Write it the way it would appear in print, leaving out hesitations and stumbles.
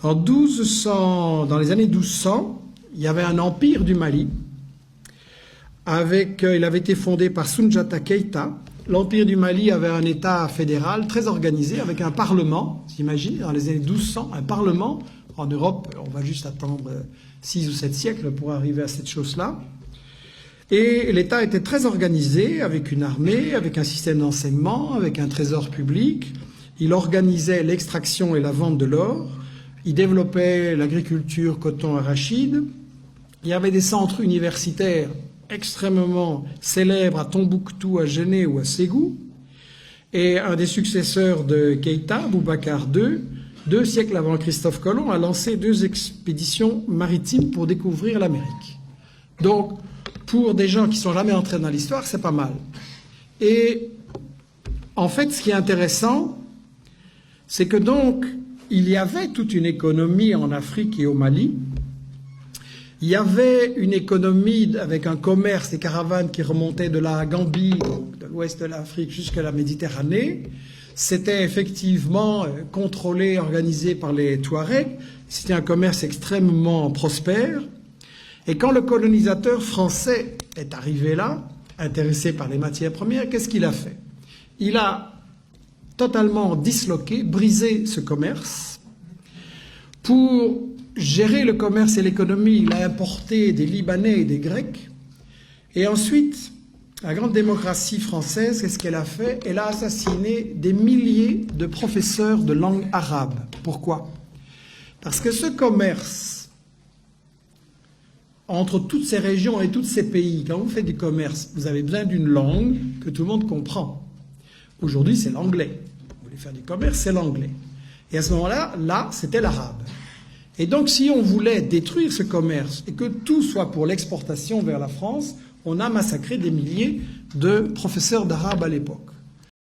Dans les années 1200, il y avait un empire du Mali. Il avait été fondé par Soundiata Keïta. L'empire du Mali avait un État fédéral très organisé, avec un parlement. T'imagines, dans les années 1200, un parlement. En Europe, on va juste attendre 6 ou 7 siècles pour arriver à cette chose-là. Et l'État était très organisé, avec une armée, avec un système d'enseignement, avec un trésor public. Il organisait l'extraction et la vente de l'or. Il développait l'agriculture, coton, arachide. Il y avait des centres universitaires extrêmement célèbres à Tombouctou, à Géné ou à Ségou. Et un des successeurs de Keïta, Boubacar II, 2 siècles avant Christophe Colomb, a lancé 2 expéditions maritimes pour découvrir l'Amérique. Donc, pour des gens qui ne sont jamais entrés dans l'histoire, c'est pas mal. Et en fait, ce qui est intéressant, c'est que donc, il y avait toute une économie en Afrique et au Mali. Il y avait une économie avec un commerce, des caravanes qui remontaient de la Gambie, donc de l'ouest de l'Afrique jusqu'à la Méditerranée. C'était effectivement contrôlé, organisé par les Touaregs. C'était un commerce extrêmement prospère. Et quand le colonisateur français est arrivé là, intéressé par les matières premières, qu'est-ce qu'il a fait? Il a totalement disloqué, brisé ce commerce. Pour gérer le commerce et l'économie, il a importé des Libanais et des Grecs. Et ensuite, la grande démocratie française, qu'est-ce qu'elle a fait? Elle a assassiné des milliers de professeurs de langue arabe. Pourquoi? Parce que ce commerce entre toutes ces régions et tous ces pays, quand vous faites du commerce, vous avez besoin d'une langue que tout le monde comprend. Aujourd'hui, c'est l'anglais. Vous voulez faire du commerce, c'est l'anglais. Et à ce moment-là, c'était l'arabe. Et donc, si on voulait détruire ce commerce et que tout soit pour l'exportation vers la France, on a massacré des milliers de professeurs d'arabe à l'époque.